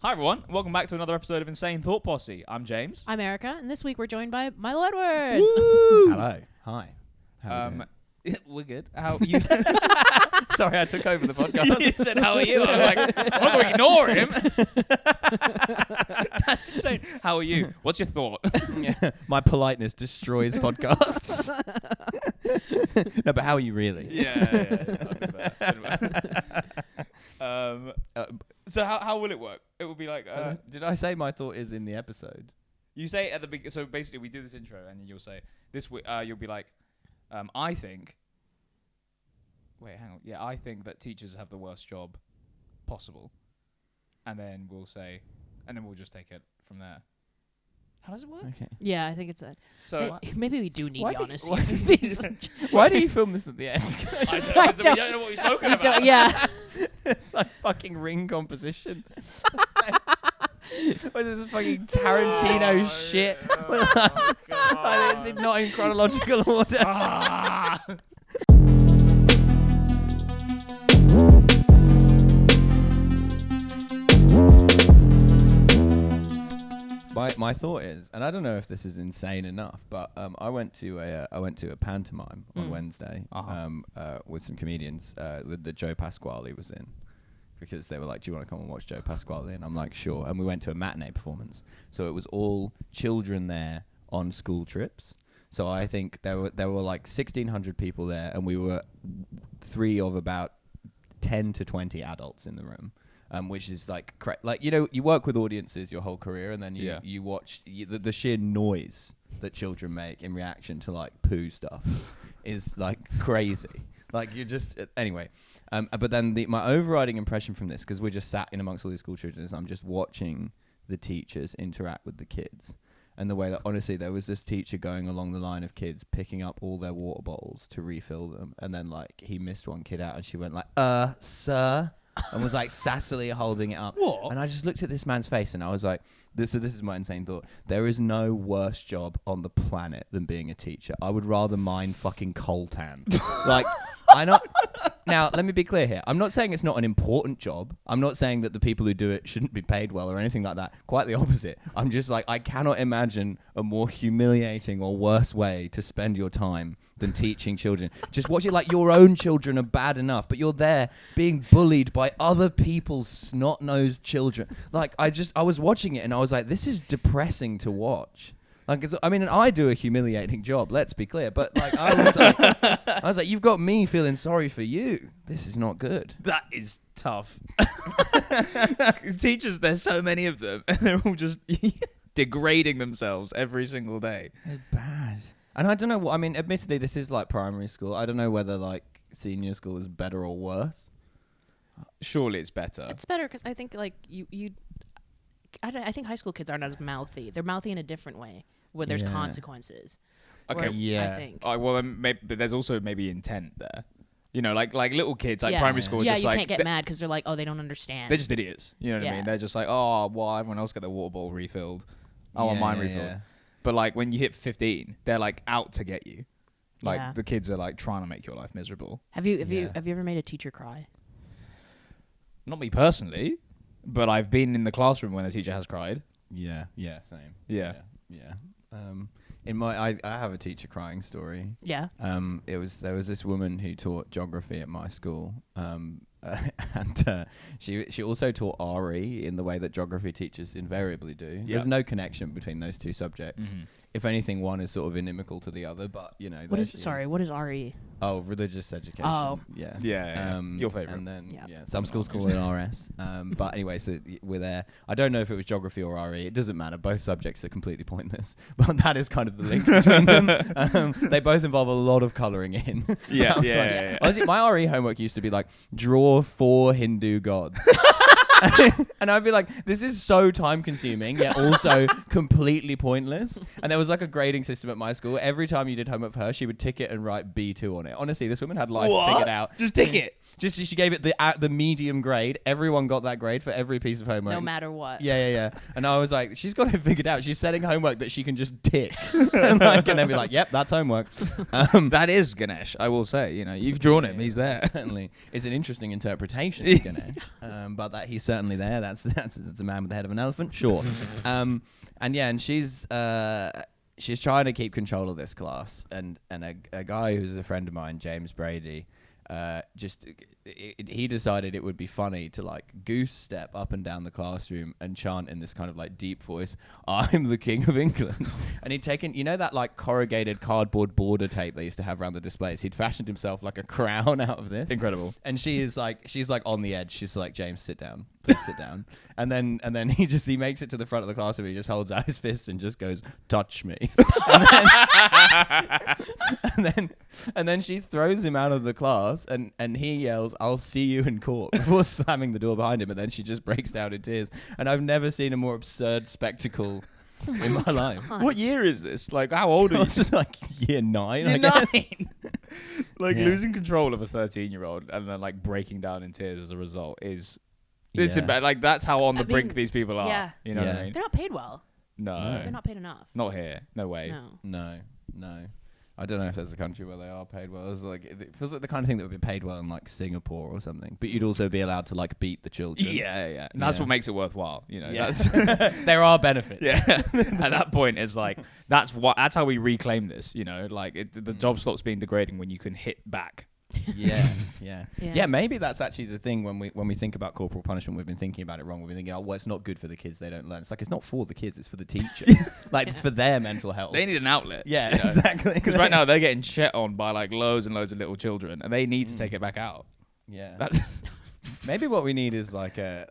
Hi everyone, welcome back to another episode of Insane Thought Posse. I'm James. I'm Erica, and this week we're joined by Milo Edwards. Hello. Hi. How are you We're good. How you? doing? Sorry, I took over the podcast. You said, "How are you?" I was like, "I'm not going to ignore him." That's insane. How are you? What's your thought? Yeah, my politeness destroys podcasts. No, but how are you really? So how will it work? It will be like. Did I say my thought is in the episode? You say at the beginning. So basically, we do this intro, and then you'll say this. You'll be like, I think. Wait, hang on. Yeah, I think that teachers have the worst job possible, and then we'll say, and then we'll just take it from there. How does it work? Okay. Yeah, I think it's a. So Maybe we do need Why to do be honest. you- here. Why do you film this at the end? I I don't, we don't know what we've spoken You about. don't- yeah. It's like fucking ring composition. What is this fucking Tarantino shit? Oh, Like, it's not in chronological order. Ah. My thought is, and I don't know if this is insane enough, but I went to a pantomime on Wednesday with some comedians that Joe Pasquale was in, because they were like, "Do you want to come and watch Joe Pasquale?" And I'm like, "Sure." And we went to a matinee performance, so it was all children there on school trips. So I think there were like 1,600 people there, and we were three of about 10 to 20 adults in the room. Which is like, you work with audiences your whole career, and then you watch the sheer noise that children make in reaction to like poo stuff is like crazy. Like you just anyway. But then my overriding impression from this, because we're just sat in amongst all these school children, is I'm just watching the teachers interact with the kids, and the way that honestly there was this teacher going along the line of kids picking up all their water bottles to refill them, and then like he missed one kid out, and she went like, sir. And was like sassily holding it up. What? And I just looked at this man's face and I was like, this is my insane thought. There is no worse job on the planet than being a teacher. I would rather mine fucking coltan. Like, now, let me be clear here. I'm not saying it's not an important job. I'm not saying that the people who do it shouldn't be paid well or anything like that. Quite the opposite. I'm just like, I cannot imagine a more humiliating or worse way to spend your time than teaching children. Just watch it like your own children are bad enough, but you're there being bullied by other people's snot-nosed children. Like, I was watching it and I was like, this is depressing to watch. Like, and I do a humiliating job, let's be clear. But like, I was like, you've got me feeling sorry for you. This is not good. That is tough. Teachers, there's so many of them, and they're all just degrading themselves every single day. It's bad. And I don't know what, admittedly, this is like primary school. I don't know whether like senior school is better or worse. Surely it's better. It's better because I think like I think high school kids aren't as mouthy. They're mouthy in a different way where there's consequences. Okay. I think. Well, then there's also maybe intent there. You know, like little kids, like primary school. Yeah, just you like, can't get mad because they're like, oh, they don't understand. They're just idiots. You know what I mean? They're just like, oh, well, everyone else got their water bottle refilled. I want mine refilled. Yeah. But like when you hit 15, they're like out to get you. Like the kids are like trying to make your life miserable. Have you ever made a teacher cry? Not me personally, but I've been in the classroom when a teacher has cried. Yeah, same. Yeah. I have a teacher crying story. Yeah. There was this woman who taught geography at my school. And she also taught RE in the way that geography teachers invariably do. Yep. There's no connection between those two subjects. Mm-hmm. If anything, one is sort of inimical to the other, but you know. What is RE? Oh, religious education. Oh. Yeah. Your favourite. And then some schools call it RS. But anyway, so we're there. I don't know if it was geography or RE. It doesn't matter. Both subjects are completely pointless. But that is kind of the link between them. They both involve a lot of colouring in. Yeah. Honestly, my RE homework used to be like, draw 4 Hindu gods. And I'd be like, this is so time consuming, yet also completely pointless. And there was like a grading system at my school. Every time you did homework for her, she would tick it and write B2 on it. Honestly, this woman had life figured out. Just tick it. She gave it the medium grade. Everyone got that grade for every piece of homework. No matter what. Yeah. And I was like, she's got it figured out. She's setting homework that she can just tick. and then be like, yep, that's homework. That is Ganesh, I will say. You know, you've drawn him. He's there. Certainly. It's an interesting interpretation of Ganesh. But that he's certainly there. That's a man with the head of an elephant. Sure. And she's trying to keep control of this class, and a guy who's a friend of mine, James Brady, he decided it would be funny to like goose step up and down the classroom and chant in this kind of like deep voice, "I'm the King of England." And he'd taken, that like corrugated cardboard border tape they used to have around the displays. He'd fashioned himself like a crown out of this. Incredible. And she's like on the edge. She's like, "James, sit down. Please sit down." And then he makes it to the front of the classroom. He just holds out his fist and just goes, "Touch me." and then she throws him out of the class, and he yells, "I'll see you in court," before slamming the door behind him. And then she just breaks down in tears. And I've never seen a more absurd spectacle in my life. What year is this? Like, how old are you? This is like year 9. Year I guess. 9. Like losing control of a 13-year-old and then like breaking down in tears as a result is. It's like that's how on the brink these people are. Yeah. You know what I mean? They're not paid well. No. They're not paid enough. Not here. No way. No. No. I don't know if there's a country where they are paid well. It's like, it feels like the kind of thing that would be paid well in like Singapore or something. But you'd also be allowed to like beat the children. Yeah. And that's what makes it worthwhile. That's there are benefits. Yeah. At that point, it's like that's how we reclaim this. Like the job stops being degrading when you can hit back. Yeah. Maybe that's actually the thing when we think about corporal punishment. We've been thinking about it wrong. We've been thinking, it's not good for the kids. They don't learn. It's like, it's not for the kids. It's for the teacher. It's for their mental health. They need an outlet. Yeah, exactly. Because right now they're getting shit on by like loads and loads of little children, and they need to take it back out. Yeah, that's maybe what we need is like a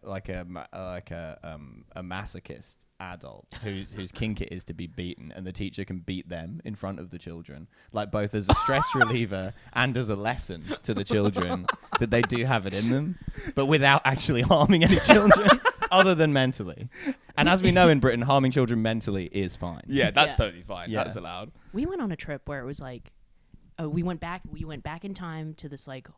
masochist adult whose kink it is to be beaten, and the teacher can beat them in front of the children, like both as a stress reliever and as a lesson to the children that they do have it in them, but without actually harming any children other than mentally. And as we know in Britain, harming children mentally is fine. Yeah, that's totally fine. Yeah. That's allowed. We went on a trip where it was like, we went back in time to this like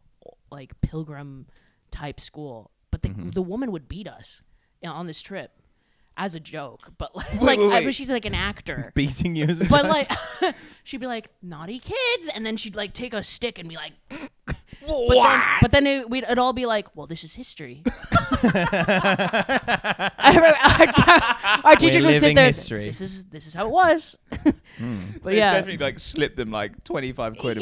pilgrim type school, but the woman would beat us on this trip as a joke, but wait. She's like an actor beating you as a but joke? Like she'd be like, "Naughty kids," and then she'd like take a stick and be like but then it'd all be like, "Well, this is history." Our teachers would sit there, history. this is how it was. But they definitely like slip them like 25 quid.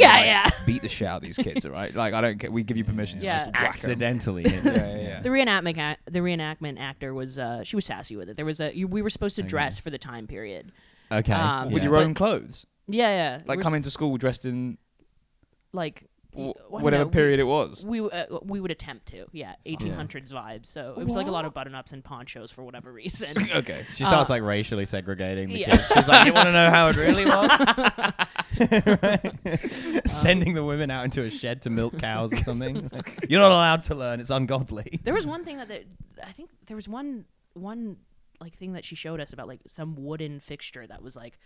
Beat the shit out of these kids, all right? Like, I don't care. We give you permission to just whack accidentally. The reenactment actor was she was sassy with it. There was we were supposed to dress for the time period. Okay. With your own clothes. Yeah. Like coming to school dressed in like whatever period it was. We would attempt to, 1800s vibes. So it was like a lot of button-ups and ponchos for whatever reason. Okay. She starts like racially segregating the kids. She's like, "You want to know how it really was?" Sending the women out into a shed to milk cows or something. Like, "You're not allowed to learn. It's ungodly." There was one thing that I think there was one like thing that she showed us about like some wooden fixture that was like,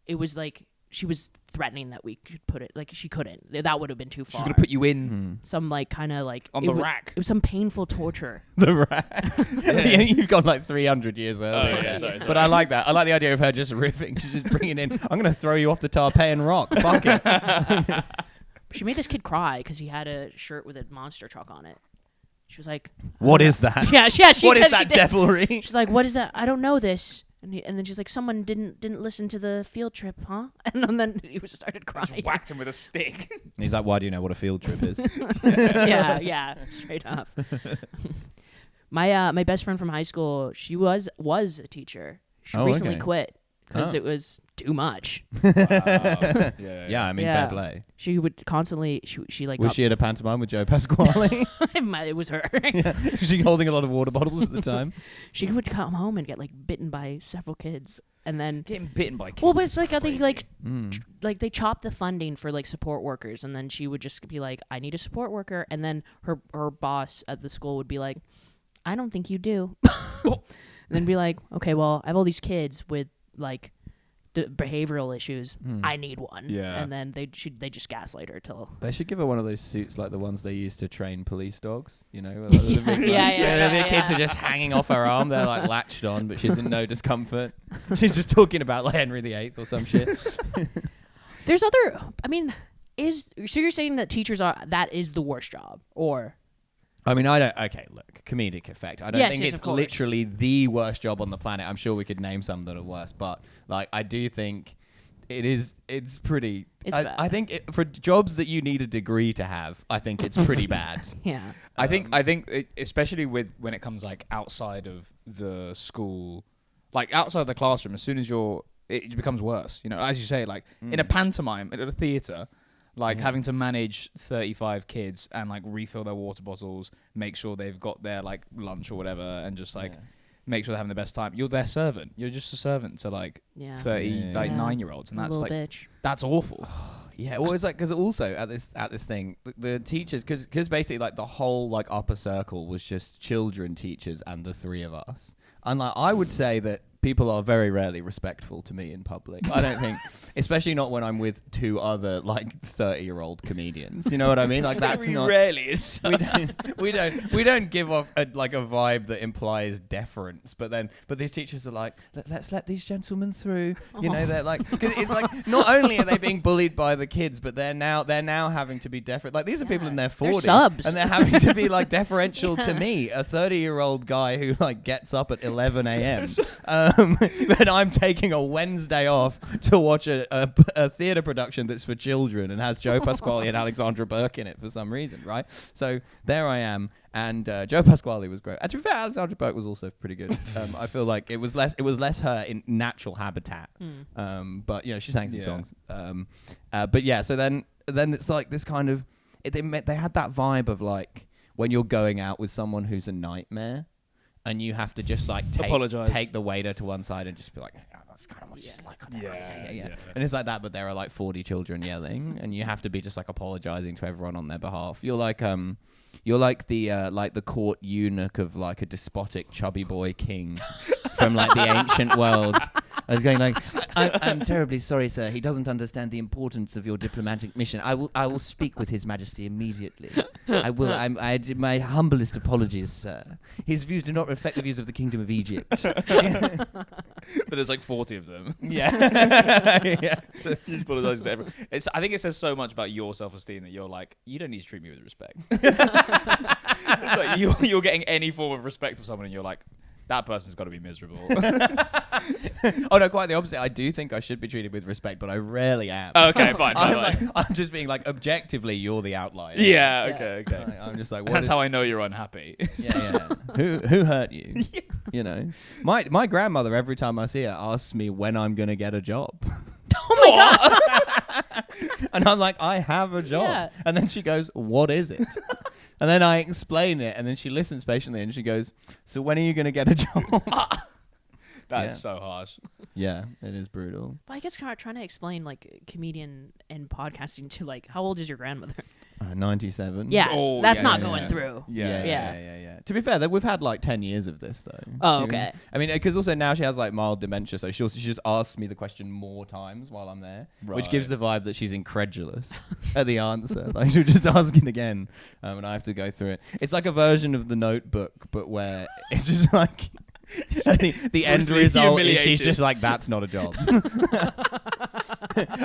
it was like she was threatening that we could put it, like she couldn't. That would have been too far. She's gonna put you in some like kind of like on the rack. It was some painful torture. The rack. You've gone like 300 years earlier. Sorry. But I like that. I like the idea of her just riffing. She's just bringing in, "I'm gonna throw you off the Tarpeian Rock. Fuck it." She made this kid cry because he had a shirt with a monster truck on it. She was like, "What is that?" Yeah. What is that devilry? She's like, "What is that? I don't know this." And then she's like, "Someone didn't listen to the field trip, huh?" And then he just started crying. Just whacked him with a stick. And he's like, "Why do you know what a field trip is?" yeah, straight up. My best friend from high school, she was a teacher. She recently quit because it was too much. Wow. Yeah, I mean, fair play. She would constantly. She like. Was she at a pantomime with Joe Pasquale? It was her. Was she holding a lot of water bottles at the time? She would come home and get like bitten by several kids, and then getting bitten by kids. Well, but it's like they like they chopped the funding for like support workers, and then she would just be like, "I need a support worker," and then her boss at the school would be like, "I don't think you do," and then be like, "Okay, well, I have all these kids with like the behavioral issues. I need one." Yeah. And then they just gaslight her till. They should give her one of those suits like the ones they use to train police dogs. You know, the kids are just hanging off her arm. They're like latched on, but she's in no discomfort. She's just talking about like Henry VIII or some shit. There's other. I mean, so you're saying that teachers that is the worst job, or? I mean, I don't. Okay, look, comedic effect. I don't Yes, think yes, it's of course. literally the worst job on the planet. I'm sure we could name some that are worse, but like, I do think it is. It's pretty. It's I bad. think for jobs that you need a degree to have, I think it's pretty bad. Yeah. I think especially when it comes like outside of the school, like outside the classroom, as soon as it becomes worse. You know, as you say, like in a pantomime at a theatre, like having to manage 35 kids and like refill their water bottles, make sure they've got their like lunch or whatever, and just like make sure they're having the best time. You're their servant. You're just a servant to like 9-year-olds, and that's like bitch. that's awful. Yeah, well, it's like because also at this thing, the teachers, because basically like the whole like upper circle was just children teachers and the three of us, and like I would say that people are very rarely respectful to me in public. I don't think, especially not when I'm with two other like 30-year-old comedians. You know what I mean? Like that's not rarely is. we don't give off a vibe that implies deference. But these teachers are like, let's let these gentlemen through. You know, they're like, 'cause it's like not only are they being bullied by the kids, but they're now having to be deferent. Like these are people in their 40s, subs. and they're having to be like deferential to me, a 30-year-old guy who like gets up at 11 a.m. But I'm taking a Wednesday off to watch a theatre production that's for children and has Joe Pasquale and Alexandra Burke in it for some reason, right? So there I am, and Joe Pasquale was great. And to be fair, Alexandra Burke was also pretty good. I feel like it was less her in natural habitat, but you know she sang some songs. But yeah, so then it's like this kind of they had that vibe of like when you're going out with someone who's a nightmare. And you have to just like take the waiter to one side and just be like, oh, that's kind of what she's like. Yeah. And it's like that, but there are like 40 children yelling, and you have to be just like apologizing to everyone on their behalf. You're like the court eunuch of like a despotic chubby boy king from like the ancient world. I was going like, I'm terribly sorry, sir. He doesn't understand the importance of your diplomatic mission. I will speak with His Majesty immediately. I will. I did my humblest apologies, sir. His views do not reflect the views of the Kingdom of Egypt. But there's like 40 of them. Yeah. Yeah. You apologize to everyone. I think it says so much about your self-esteem that you're like, you don't need to treat me with respect. It's like you're getting any form of respect of someone, and you're like, that person's got to be miserable. Oh no, quite the opposite. I do think I should be treated with respect, but I rarely am. Okay, fine. I'm just being like, objectively, you're the outlier. Yeah. Okay. I'm just like, that's how I know you're unhappy. Yeah. Who hurt you? Yeah. You know, my grandmother, every time I see her, asks me when I'm gonna get a job. Oh my god! And I'm like, I have a job. Yeah. And then she goes, what is it? And then I explain it, and then she listens patiently, and she goes, so when are you going to get a job? That's so harsh. Yeah, it is brutal. But I guess kind of trying to explain like comedian and podcasting to like, how old is your grandmother? 97. Yeah, that's not going through. Yeah. To be fair, we've had like 10 years of this though. Oh, okay. I mean, because also now she has like mild dementia, so she just asks me the question more times while I'm there, which gives the vibe that she's incredulous at the answer. Like she'll just ask it again, and I have to go through it. It's like a version of The Notebook, but where it's just like the end result is she's just like, that's not a job.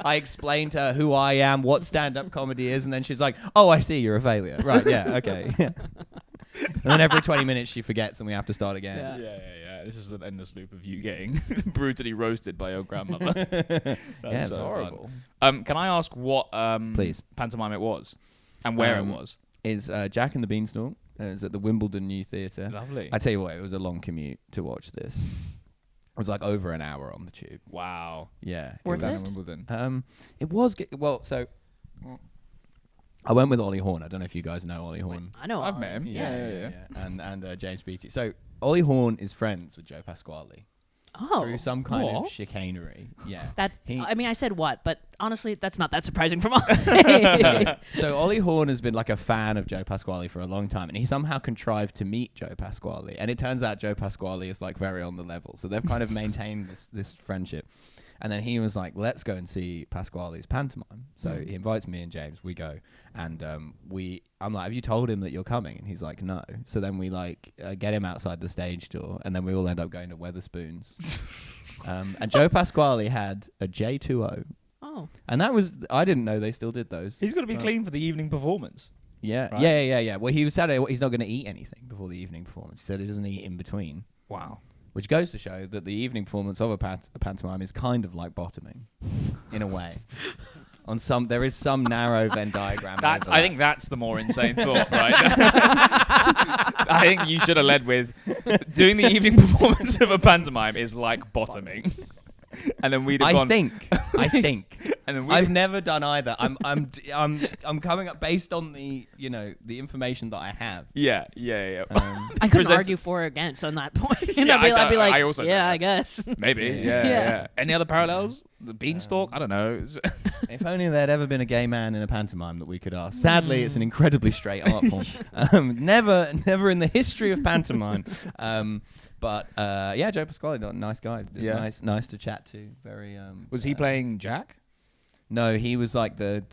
I explained to her who I am, what stand-up comedy is, and then she's like, oh, I see, you're a failure. Right, yeah, okay. Yeah. And then every 20 minutes she forgets and we have to start again. Yeah. This is an endless loop of you getting brutally roasted by your grandmother. That's it's horrible. Fun. Can I ask what Please pantomime it was and where it was? Is Jack and the Beanstalk. It's at the Wimbledon New Theatre. Lovely. I tell you what, it was a long commute to watch this. It was like over an hour on the tube. Wow. Yeah. Worth it? Wimbledon. It was so I went with Ollie Horn. I don't know if you guys know Ollie Horn. I know. I've met him. Yeah. And James Beattie. So Ollie Horn is friends with Joe Pasquale. Oh. Through some kind of chicanery. Yeah. I mean, I said what, but honestly, that's not that surprising from Ollie. So Ollie Horn has been like a fan of Joe Pasquale for a long time, and he somehow contrived to meet Joe Pasquale. And it turns out Joe Pasquale is like very on the level. So they've kind of maintained this friendship. And then he was like, let's go and see Pasquale's pantomime. So he invites me and James. We go. And I'm like, have you told him that you're coming? And he's like, no. So then we like get him outside the stage door. And then we all end up going to Weatherspoons. And Joe Pasquale had a J2O. Oh. And that was, I didn't know they still did those. He's got to be clean for the evening performance. Yeah, Right? yeah. Well, he said he's not going to eat anything before the evening performance. He said he doesn't eat in between. Wow. Which goes to show that the evening performance of a pantomime is kind of like bottoming, in a way. There is some narrow Venn diagram. I think that's the more insane thought, right? I think you should have led with doing the evening performance of a pantomime is like bottoming. And then we'd have gone. I think. And then I've never done either. I'm coming up based on the information that I have. Yeah. I couldn't argue for or against on that point. I'd be like, I also I guess. maybe. Yeah. Any other parallels? The beanstalk? I don't know. If only there'd ever been a gay man in a pantomime that we could ask. Sadly, it's an incredibly straight art form. Never in the history of pantomime. But Joe Pasquale, nice guy. Yeah. Nice to chat to. Very. Was he playing Jack? No, he was like the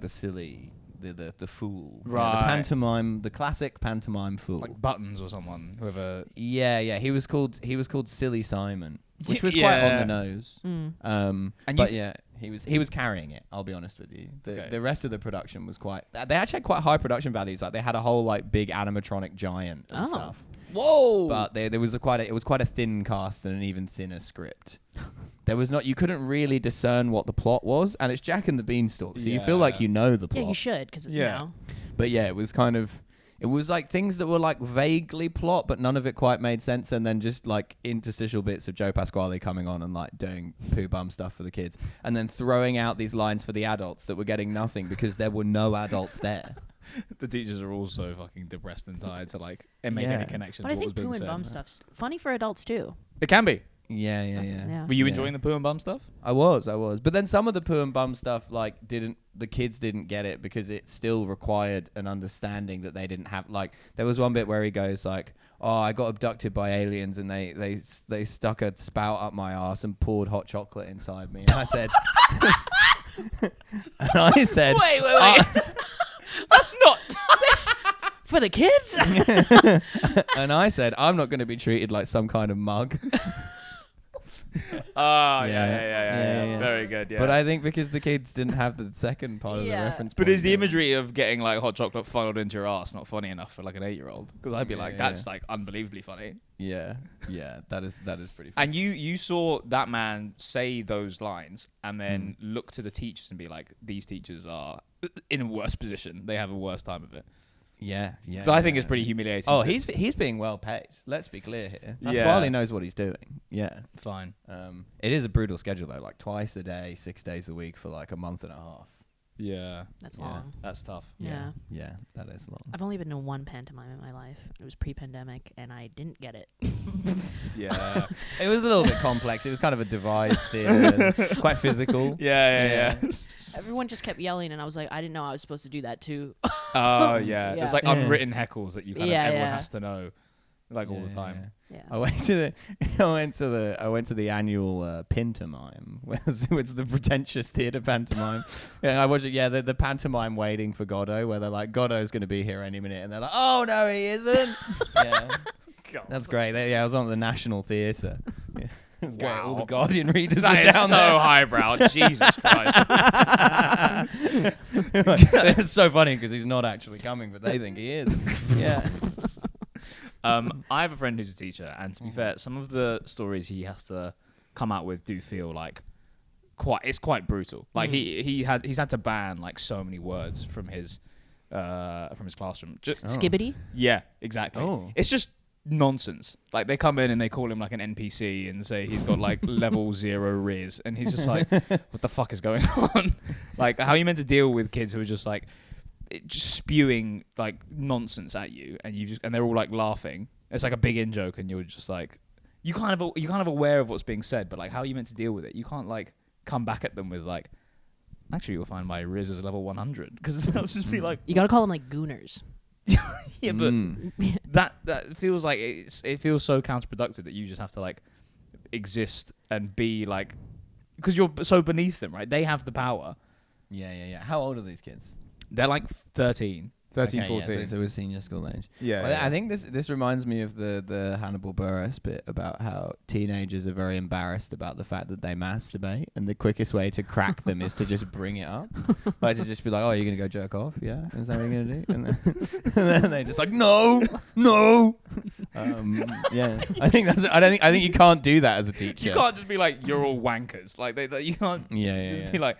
silly, the fool. Right. Yeah, the pantomime, the classic pantomime fool. Like Buttons or someone. Whoever. Yeah. He was called Silly Simon, which was Yeah. quite on the nose. Mm. He was carrying it. I'll be honest with you. Okay. The rest of the production was quite. They actually had quite high production values. Like they had a whole like big animatronic giant and stuff. Whoa! But it was quite a thin cast and an even thinner script. You couldn't really discern what the plot was, and it's Jack and the Beanstalk, so you feel like you know the plot. Yeah, you should, because But yeah, it was like things that were like vaguely plot, but none of it quite made sense, and then just like interstitial bits of Joe Pasquale coming on and like doing poo bum stuff for the kids, and then throwing out these lines for the adults that were getting nothing because there were no adults there. The teachers are also fucking depressed and tired to like make any connection But to I what was think being poo and said. bum stuff's funny for adults too. It can be. Yeah. Were you enjoying the poo and bum stuff? I was. But then some of the poo and bum stuff, like, the kids didn't get it because it still required an understanding that they didn't have. Like, there was one bit where he goes like, "Oh, I got abducted by aliens and they stuck a spout up my ass and poured hot chocolate inside me." And I said, Wait. That's not for the kids. and I said, "I'm not going to be treated like some kind of mug." Yeah. Very good. Yeah. But I think because the kids didn't have the second part of the reference. But point, is the imagery of getting like hot chocolate funneled into your ass not funny enough for like an 8-year-old? Because I'd be like, that's like unbelievably funny. Yeah, that is pretty funny. And you saw that man say those lines and then look to the teachers and be like, these teachers are in a worse position. They have a worse time of it. Yeah. So I think it's pretty humiliating. Oh, he's being well paid. Let's be clear here. That's why he knows what he's doing. Yeah. Fine. It is a brutal schedule though, like twice a day, 6 days a week for like a month and a half. Yeah. That's long. That's tough. Yeah, that is long. I've only been to one pantomime in my life. It was pre-pandemic, and I didn't get it. Yeah. It was a little bit complex. It was kind of a devised theatre, quite physical. Yeah. Everyone just kept yelling, and I was like, I didn't know I was supposed to do that too. Oh yeah. There's like Yeah. unwritten heckles that you kind of everyone Yeah. has to know, like all the time. Yeah. I went to the annual pantomime, which was the pretentious theatre pantomime. I watched it. Yeah, the pantomime waiting for Godot, where they're like, Godot's going to be here any minute, and they're like, oh no, he isn't. Yeah, God. that's great. I was on the National Theatre. Yeah. It's great. All the Wow. Guardian readers That were is down so there. highbrow. Jesus Christ. It's so funny because he's not actually coming, but they think he is. Yeah. I have a friend who's a teacher, and to be fair, some of the stories he has to come out with do feel like it's quite brutal. Like he's had to ban like so many words from his classroom. Just Skibbity? yeah, exactly. Oh. It's just nonsense. Like they come in and they call him like an NPC and say he's got like level 0 riz, and he's just like, what the fuck is going on? Like, how are you meant to deal with kids who are just like just spewing like nonsense at you, and they're all like laughing. It's like a big in joke, and you're just like, you're kind of aware of what's being said, but like, how are you meant to deal with it? You can't like come back at them with like, actually, you'll find my riz is level 100, because they'll just be like, You gotta call them like gooners. yeah, but that feels like it feels so counterproductive that you just have to like exist and be like, because you're so beneath them, right? They have the power. Yeah. How old are these kids? They're like 13. 13, Okay, 14. Yeah, so it was senior school age. Yeah, Well, yeah. I think this reminds me of the Hannibal Buress bit about how teenagers are very embarrassed about the fact that they masturbate, and the quickest way to crack them is to just bring it up, like to just be like, "Oh, you're gonna go jerk off? Yeah, is that what you're gonna do?" And then they just like, "No." Yeah, I think you can't do that as a teacher. You can't just be like, "You're all wankers." Like you can't be like,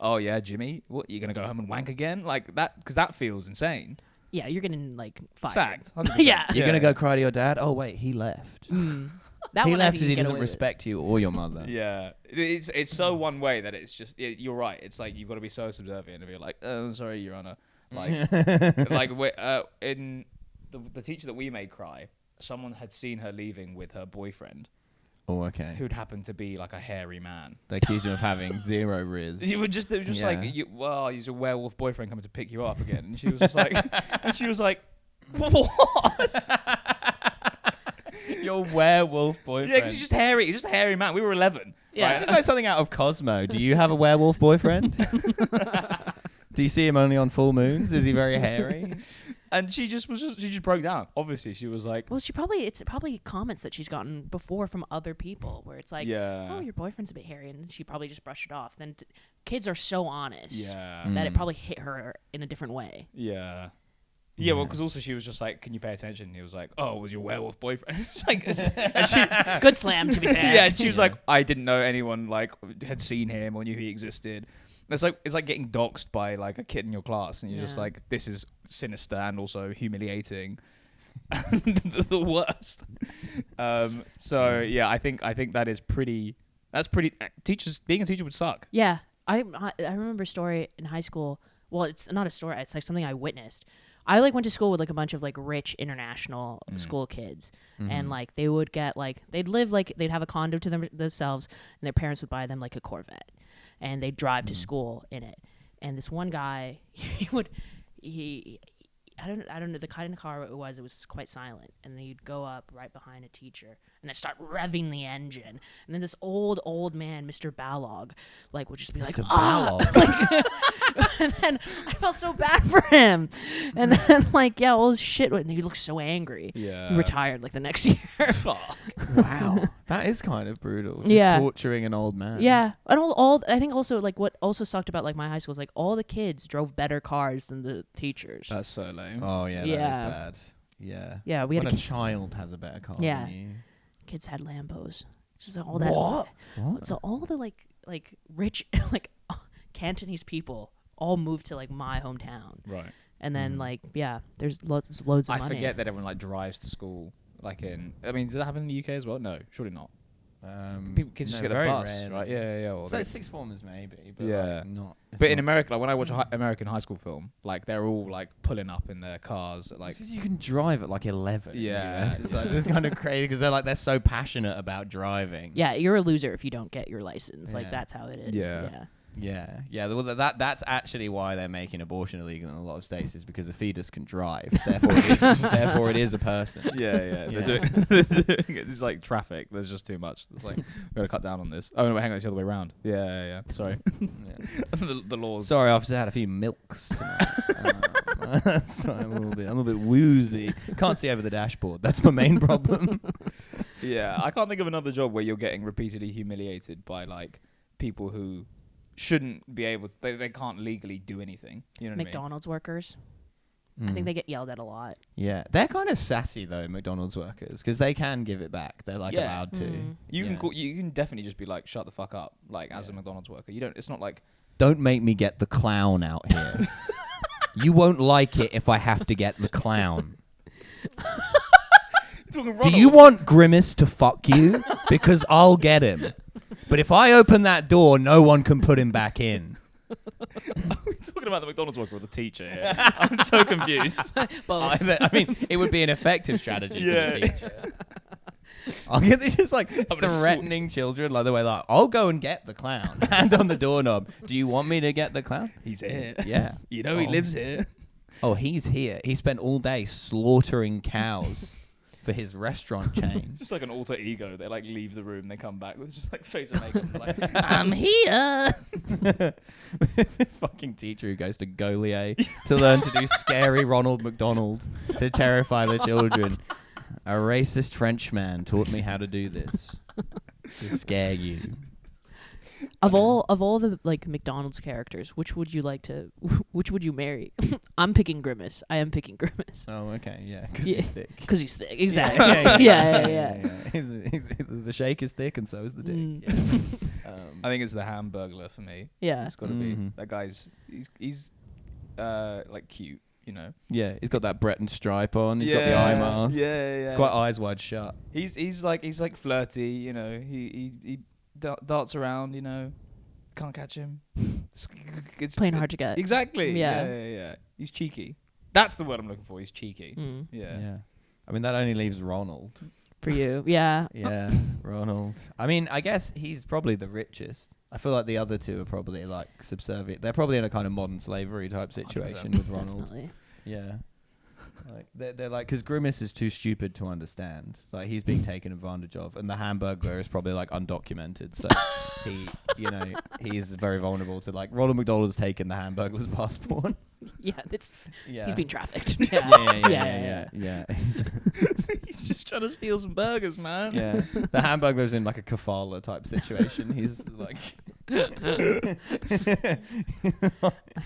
"Oh yeah, Jimmy, what, you gonna go home and wank again?" Like that, because that feels insane. Yeah, you're getting like fired. Sacked. 100%. Yeah. You're gonna go cry to your dad? Oh wait, he left. That He one left I think because you he can get doesn't away with. respect you or your mother. Yeah, it's so one way that it's just you're right. It's like you've got to be so subservient and be like, "Oh, sorry, Your Honor." Like, in the teacher that we made cry, someone had seen her leaving with her boyfriend, Oh, okay. who'd happened to be like a hairy man. They accuse him of having 0 riz. It was just Yeah. like, he's a werewolf boyfriend coming to pick you up again. And she was just like, what? Your werewolf boyfriend. Yeah, because he's just hairy. He's just a hairy man. We were 11. Yeah. This is like something out of Cosmo. Do you have a werewolf boyfriend? Do you see him only on full moons? Is he very hairy? And she just broke down. Obviously, she was like, Well, it's probably comments that she's gotten before from other people where it's like, yeah, oh, your boyfriend's a bit hairy, and she probably just brushed it off. Then kids are so honest yeah, that it probably hit her in a different way. yeah. Yeah, well, because also she was just like, "Can you pay attention?" And he was like, "Oh, it was your werewolf boyfriend?" It's like, and she, Good slam, to be fair. yeah, and she was like, "I didn't know anyone like had seen him or knew he existed." It's like getting doxxed by like a kid in your class, and you're just Yeah. like, "This is sinister and also humiliating, and the worst." So yeah, I think that is pretty. That's pretty. Teachers being a teacher would suck. Yeah, I remember a story in high school. Well, it's not a story. It's like something I witnessed. I like went to school with like a bunch of like rich international school kids, and like they would get like they'd have a condo to themselves, and their parents would buy them like a Corvette, and they'd drive to school in it. And this one guy, I don't know the kind of car it was quite silent, and then you'd go up right behind a teacher and then start revving the engine, and then this old man, Mr. Ballog, like would just be Mr. like, ah! Ballog. And then I felt so bad for him, and then like, yeah, all his shit, and he looked so angry. Yeah. He retired like the next year. Fuck. Wow. That is kind of brutal. Just Yeah. torturing an old man. Yeah, and all I think also like what also sucked about like my high school is like all the kids drove better cars than the teachers. That's so lame. Oh, yeah, that is Yeah. bad. Yeah. Yeah, we had When a a child has a better car Yeah. than you. kids had Lambos. Just all that. What? So all the like rich like Cantonese people all moved to like my hometown, Right. and then like there's loads of money. I forget that everyone like drives to school. Like I mean, does that happen in the UK as well? No, surely not. Kids just get the very bus, rarely. right? Yeah. Or So they- sixth formers maybe, but Yeah. like not. it's but in not- America, like when I watch American high school film, like they're all like pulling up in their cars, at, like Because you can drive at like 11. in the Yeah. US. It's like it's kind of crazy because they're so passionate about driving. Yeah, you're a loser if you don't get your license. Like Yeah. that's how it is. Yeah. Yeah. Well, that's actually why they're making abortion illegal in a lot of states is because the fetus can drive. Therefore, it is a person. yeah. Yeah. They're doing it's like traffic. There's just too much. It's like we're gonna cut down on this. Oh no, hang on, it's the other way around. Yeah. Sorry. the laws. Sorry, officer, I had a few milks tonight. So I'm a little bit woozy. Can't see over the dashboard. That's my main problem. Yeah, I can't think of another job where you're getting repeatedly humiliated by like people who shouldn't be able to. They can't legally do anything. You know what McDonald's workers. I think they get yelled at a lot. Yeah, they're kind of sassy though, McDonald's workers, because they can give it back. They're like Yeah. allowed to. You Yeah. you can definitely just be like, shut the fuck up, like as a McDonald's worker. You don't. It's not like Don't make me get the clown out here. You won't like it if I have to get the clown. Do you want Grimace to fuck you? Because I'll get him. But if I open that door, no one can put him back in. Are we talking about the McDonald's worker or the teacher here? I'm so confused. Both. I mean, it would be an effective strategy Yeah. for the teacher. I'll get these just like gonna threatening children, like the way like, I'll go and get the clown. Hand on the doorknob. Do you want me to get the clown? He's here. Yeah. You know he lives here. Oh, he's here. He spent all day slaughtering cows for his restaurant chain. Just like an alter ego. They like leave the room, they come back with just like face of makeup. Like, I'm here. Fucking teacher who goes to Goliath to learn to do scary Ronald McDonald to terrify the children. A racist Frenchman taught me how to do this to scare you. Of all the like McDonald's characters, which would you marry? I'm picking Grimace. I am picking Grimace. Oh, okay, yeah, because he's thick. Because he's thick, exactly. Yeah. The shake is thick, and so is the dick. Yeah. I think it's the Hamburglar for me. Yeah, It's got to be that guy's. He's like cute, you know. Yeah, he's got that Breton stripe on. He's got the eye mask. Yeah. It's quite eyes wide shut. He's like flirty, you know. He darts around, you know. Can't catch him. It's playing hard to get. Exactly. Yeah. Yeah. He's cheeky. That's the word I'm looking for. He's cheeky. Yeah. I mean, that only leaves Ronald. For you, yeah. Yeah, Ronald. I mean, I guess he's probably the richest. I feel like the other two are probably like subservient. They're probably in a kind of modern slavery type situation with Ronald. Definitely. Yeah. Like they're like, because Grimace is too stupid to understand. Like he's being taken advantage of, and the Hamburglar is probably like undocumented. So he's very vulnerable to like Ronald McDonald's taken the Hamburglar's passport. He's being trafficked. Yeah. He's just trying to steal some burgers, man. Yeah, the Hamburglar's in like a kafala type situation. He's like,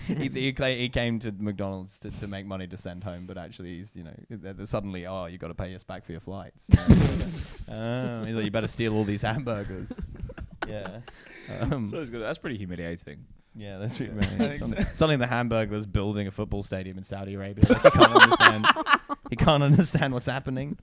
he came to McDonald's to make money to send home, but actually he's they're suddenly you got to pay us back for your flights. He's like, you better steal all these hamburgers. Yeah, so it's good. That's pretty humiliating. Yeah, that's pretty humiliating. Suddenly the Hamburglar's building a football stadium in Saudi Arabia. Like, he can't understand. He can't understand what's happening.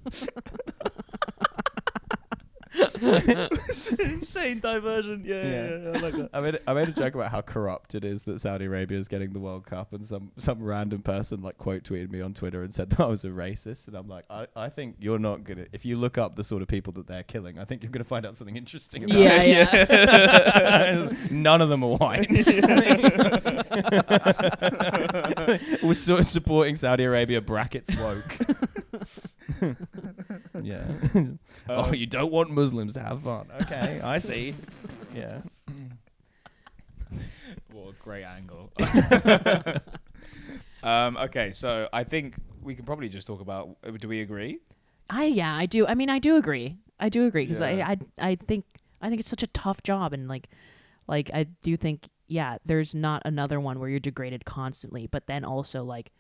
It's an insane diversion. Yeah, I like that. I made a joke about how corrupt it is that Saudi Arabia is getting the World Cup, and some random person like quote tweeted me on Twitter and said that I was a racist, and I'm like, I think you're not gonna. If you look up the sort of people that they're killing, I think you're gonna find out something interesting about it. None of them are white. We're sort of supporting Saudi Arabia brackets woke. Yeah. Oh, you don't want Muslims to have fun. Okay, I see. Yeah. What a great angle. Okay, so I think we can probably just talk about. Do we agree? I do. I mean, I do agree. Because I think it's such a tough job, and like I do think there's not another one where you're degraded constantly, but then also like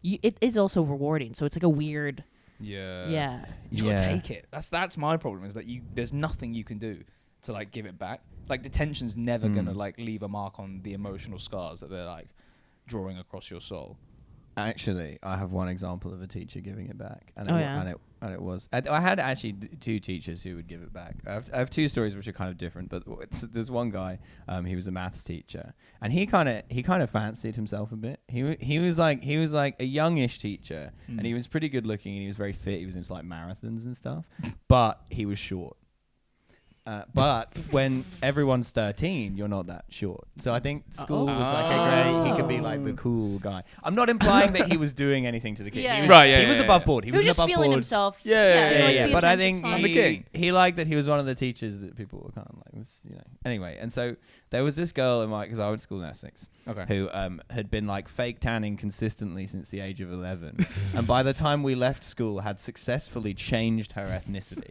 it is also rewarding. So it's like a weird. Yeah. You gotta take it. That's my problem, is that there's nothing you can do to like give it back. Like detention's never gonna like leave a mark on the emotional scars that they're like drawing across your soul. Actually, I have one example of a teacher giving it back, and it was. I had actually two teachers who would give it back. I have two stories which are kind of different, but there's one guy. He was a maths teacher, and he kind of fancied himself a bit. He was like a youngish teacher, and he was pretty good looking, and he was very fit. He was into like marathons and stuff, but he was short. But when everyone's 13, you're not that short. So I think school was like, okay, great. He could be like the cool guy. I'm not implying that he was doing anything to the kid. He was above board. He was just above feeling board. himself. Yeah. But I think I'm the king. He liked that he was one of the teachers that people were kind of like, this, Anyway, and so there was this girl in because I went to school in Essex, who had been like fake tanning consistently since the age of 11, and by the time we left school, had successfully changed her ethnicity.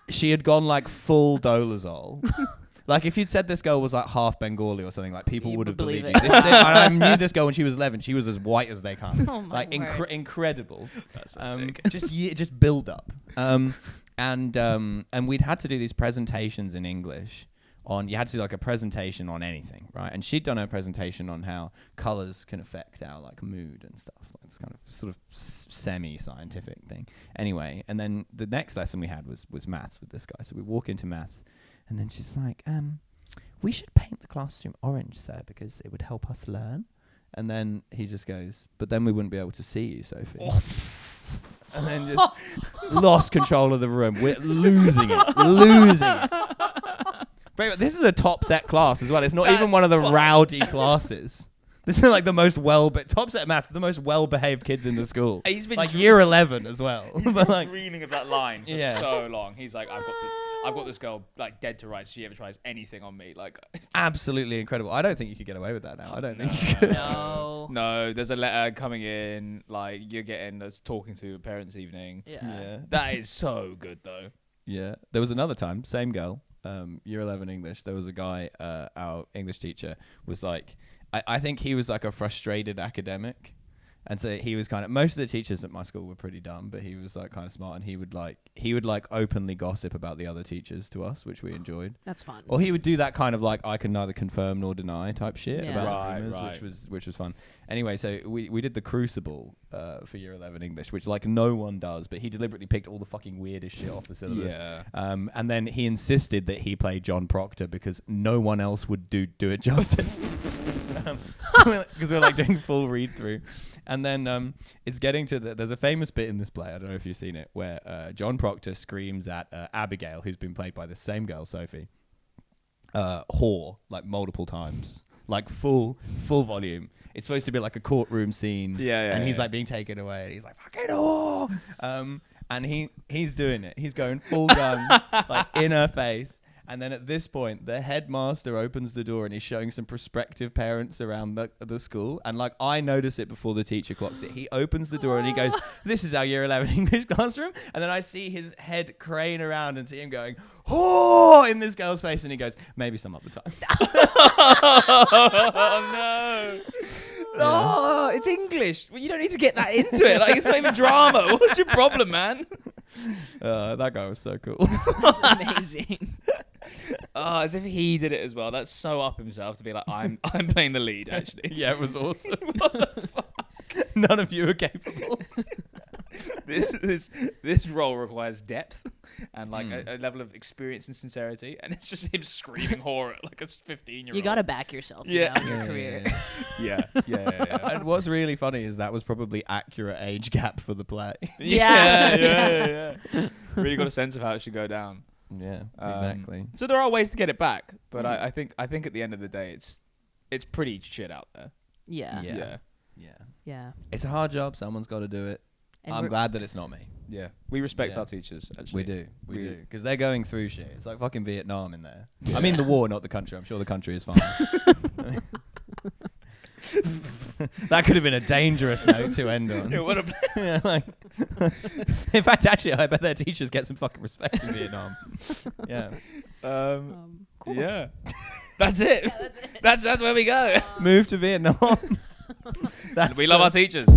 She had gone like full dolazole. Like if you'd said this girl was like half Bengali or something, like people would have believed you. I knew this girl when she was 11. She was as white as they come. Oh my word. Incredible. That's so sick. Just build up. And we'd had to do these presentations in English. You had to do like a presentation on anything, right? And she'd done her presentation on how colors can affect our like mood and stuff. Like it's kind of sort of semi-scientific thing. Anyway, and then the next lesson we had was maths with this guy. So we walk into maths, and then she's like, "We should paint the classroom orange, sir, because it would help us learn." And then he just goes, "But then we wouldn't be able to see you, Sophie." And then just lost control of the room. We're losing it. But this is a top set class as well. It's not even one of the rowdy classes. This is like the most top set of maths, the most well-behaved kids in the school. He's been like year 11 as well. But like dreaming of that line for so long. He's like, I've got this girl like dead to rights. If she ever tries anything on me, like absolutely incredible. I don't think you could get away with that now. I don't think you could. No, there's a letter coming in. Like you're getting talking to a parents' evening. Yeah. That is so good though. Yeah. There was another time, same girl, year 11 English. There was a guy, our English teacher was like, I think he was like a frustrated academic. And so he was kind of, most of the teachers at my school were pretty dumb, but he was like kind of smart, and he would like openly gossip about the other teachers to us, which we enjoyed. That's fun. Or he would do that kind of like I can neither confirm nor deny type shit about the rumors, which was fun. Anyway, so we did the Crucible for year 11 English, which like no one does, but he deliberately picked all the fucking weirdest shit off the syllabus. Yeah. And then he insisted that he play John Proctor because no one else would do it justice. Because we're like doing full read through. And then it's getting to there's a famous bit in this play, I don't know if you've seen it, where John Proctor screams at Abigail, who's been played by the same girl, Sophie, whore, like multiple times, like full volume. It's supposed to be like a courtroom scene, and he's like being taken away, and he's like, fucking whore! And he's doing it. He's going full guns, like in her face. And then at this point, the headmaster opens the door and he's showing some prospective parents around the school. And like, I notice it before the teacher clocks it. He opens the door and he goes, this is our year 11 English classroom. And then I see his head crane around and see him going, oh, in this girl's face. And he goes, maybe some other time. Oh, no. Oh, it's English. Well, you don't need to get that into it. Like, it's not even drama. What's your problem, man? That guy was so cool. That's amazing. Oh, as if he did it as well. That's so up himself to be like, I'm playing the lead, actually. Yeah, it was awesome. What the fuck? None of you are capable. This role requires depth and like a level of experience and sincerity, and it's just him screaming horror like a 15-year-old. You gotta back yourself, in your career. Yeah. And what's really funny is that was probably accurate age gap for the play. Yeah. Really got a sense of how it should go down. Yeah, exactly. So there are ways to get it back, but I think at the end of the day, it's pretty shit out there. Yeah. It's a hard job. Someone's got to do it. And I'm glad that it's not me. Yeah, we respect our teachers. Actually, we do, because they're going through shit. It's like fucking Vietnam in there. I mean the war, not the country. I'm sure the country is fine. That could have been a dangerous note to end on. It would have. In fact, actually, I bet their teachers get some fucking respect in Vietnam. Yeah. Cool. Yeah. That's it. That's it. That's where we go. Move to Vietnam. We love our teachers.